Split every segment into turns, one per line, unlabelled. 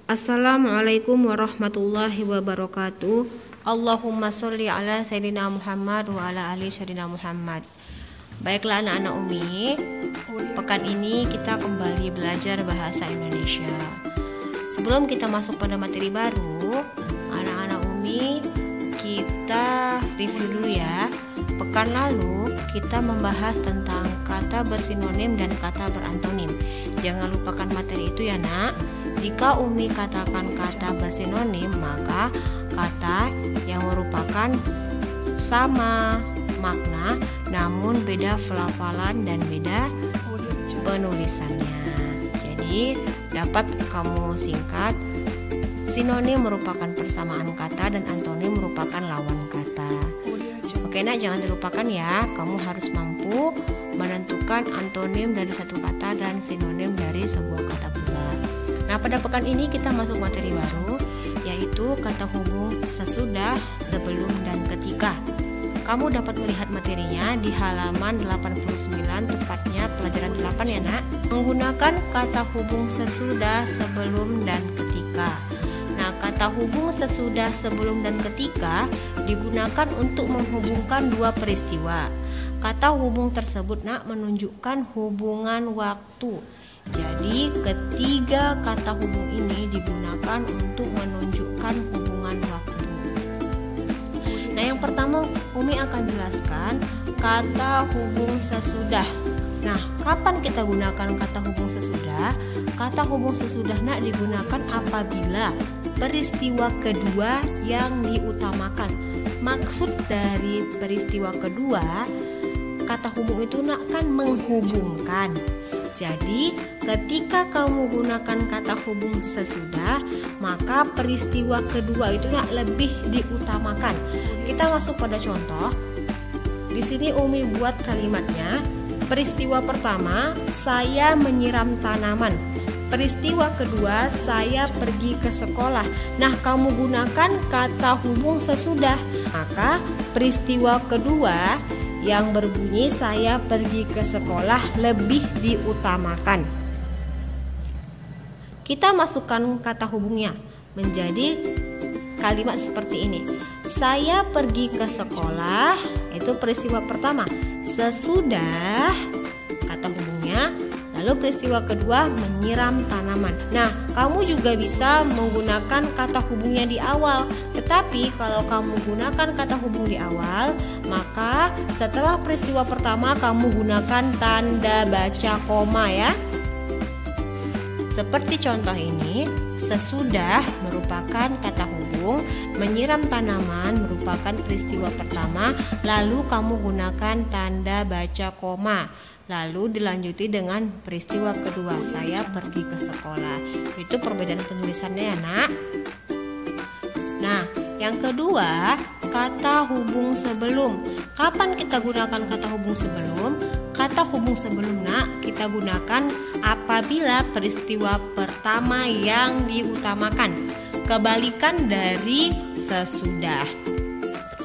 Assalamualaikum warahmatullahi wabarakatuh. Allahumma sholli ala sayyidina Muhammad wa ala ali sayyidina Muhammad. Baiklah anak-anak Umi, pekan ini kita kembali belajar bahasa Indonesia. Sebelum kita masuk pada materi baru, anak-anak Umi, kita review dulu ya. Pekan lalu kita membahas tentang kata bersinonim dan kata berantonim. Jangan lupakan materi itu ya nak. Jika Umi katakan kata bersinonim, maka kata yang merupakan sama makna namun beda pelafalan dan beda penulisannya. Jadi dapat kamu singkat, sinonim merupakan persamaan kata dan antonim merupakan lawan kata. Oke nak, jangan dilupakan ya, kamu harus mampu menentukan antonim dari satu kata dan sinonim dari sebuah kata pula. Nah, pada pekan ini kita masuk materi baru, yaitu kata hubung sesudah, sebelum, dan ketika. Kamu dapat melihat materinya di halaman 89, tepatnya pelajaran 8 ya nak. Menggunakan kata hubung sesudah, sebelum, dan ketika. Nah, kata hubung sesudah, sebelum, dan ketika digunakan untuk menghubungkan dua peristiwa. Kata hubung tersebut nak menunjukkan hubungan waktu. Jadi ketiga kata hubung ini digunakan untuk menunjukkan hubungan waktu. Nah, yang pertama Umi akan jelaskan kata hubung sesudah. Nah, kapan kita gunakan kata hubung sesudah? Kata hubung sesudah nak digunakan apabila peristiwa kedua yang diutamakan. Maksud dari peristiwa kedua, kata hubung itu nak kan menghubungkan. Jadi ketika kamu gunakan kata hubung sesudah, maka peristiwa kedua itu nak lebih diutamakan. Kita masuk pada contoh. Di sini Umi buat kalimatnya. Peristiwa pertama, saya menyiram tanaman. Peristiwa kedua, saya pergi ke sekolah. Nah, kamu gunakan kata hubung sesudah, maka peristiwa kedua yang berbunyi saya pergi ke sekolah lebih diutamakan. Kita masukkan kata hubungnya menjadi kalimat seperti ini. Saya pergi ke sekolah, itu peristiwa pertama. Sesudah kata hubungnya, lalu peristiwa kedua menyiram tanaman. Nah, kamu juga bisa menggunakan kata hubungnya di awal. Tetapi kalau kamu gunakan kata hubung di awal, maka setelah peristiwa pertama kamu gunakan tanda baca koma ya. Seperti contoh ini, sesudah merupakan kata hubung, menyiram tanaman merupakan peristiwa pertama, lalu kamu gunakan tanda baca koma. Lalu dilanjuti dengan peristiwa kedua, saya pergi ke sekolah. Itu perbedaan penulisannya ya nak. Nah, yang kedua, kata hubung sebelum. Kapan kita gunakan kata hubung sebelum? Kata hubung sebelum nak kita gunakan apabila peristiwa pertama yang diutamakan. Kebalikan dari sesudah.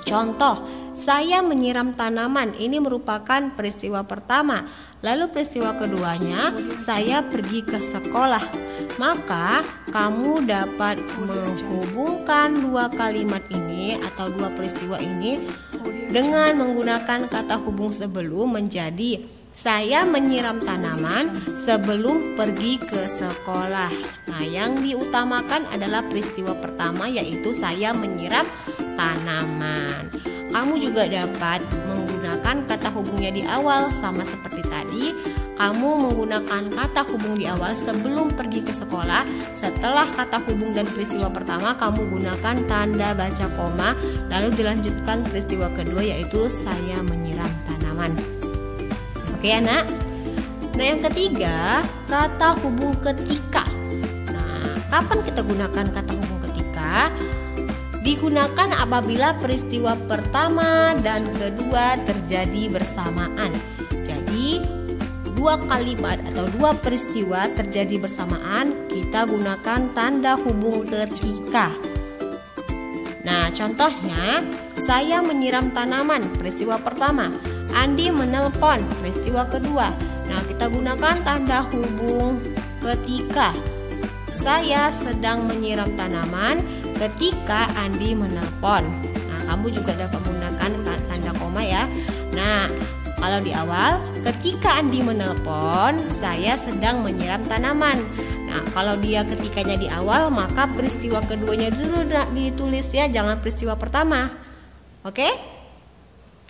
Contoh, saya menyiram tanaman, ini merupakan peristiwa pertama. Lalu peristiwa keduanya, saya pergi ke sekolah. Maka kamu dapat menghubungkan dua kalimat ini atau dua peristiwa ini dengan menggunakan kata hubung sebelum menjadi saya menyiram tanaman sebelum pergi ke sekolah. Nah, yang diutamakan adalah peristiwa pertama, yaitu saya menyiram tanaman. Kamu juga dapat menggunakan kata hubungnya di awal, sama seperti tadi. Kamu menggunakan kata hubung di awal sebelum pergi ke sekolah. Setelah kata hubung dan peristiwa pertama, kamu gunakan tanda baca koma. Lalu dilanjutkan peristiwa kedua, yaitu saya menyiram tanaman. Oke anak. Nah, yang ketiga, kata hubung ketika. Nah, kapan kita gunakan kata hubung ketika? Digunakan apabila peristiwa pertama dan kedua terjadi bersamaan. Jadi dua kalimat atau dua peristiwa terjadi bersamaan, kita gunakan tanda hubung ketika. Nah, contohnya, saya menyiram tanaman, peristiwa pertama. Andi menelpon, peristiwa kedua. Nah, kita gunakan tanda hubung ketika. saya sedang menyiram tanaman ketika Andi menelpon. Nah, kamu juga dapat menggunakan tanda koma ya. Nah, kalau di awal, ketika Andi menelpon, saya sedang menyiram tanaman. Nah, kalau dia ketikanya di awal, maka peristiwa keduanya dulu ditulis ya, jangan peristiwa pertama. Oke?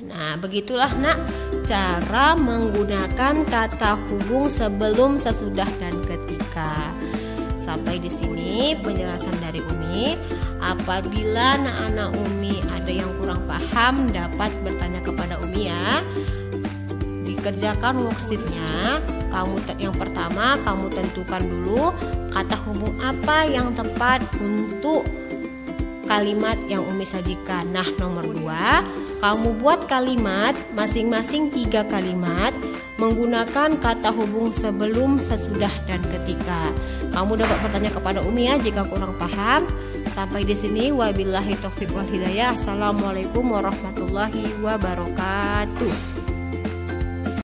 Nah, begitulah nak cara menggunakan kata hubung sebelum, sesudah, dan ketika. Sampai di sini penjelasan dari Umi. Apabila anak-anak Umi ada yang kurang paham, dapat bertanya kepada Umi ya. Dikerjakan worksheetnya. Yang pertama kamu tentukan dulu kata hubung apa yang tepat untuk kalimat yang Umi sajikan. Nah, nomor 2, kamu buat kalimat masing-masing 3 kalimat menggunakan kata hubung sebelum, sesudah, dan ketika. Kamu dapat bertanya kepada Umi ya jika kurang paham. Sampai di sini, wabillahi taufiq wal hidayah. Assalamualaikum warahmatullahi wabarakatuh.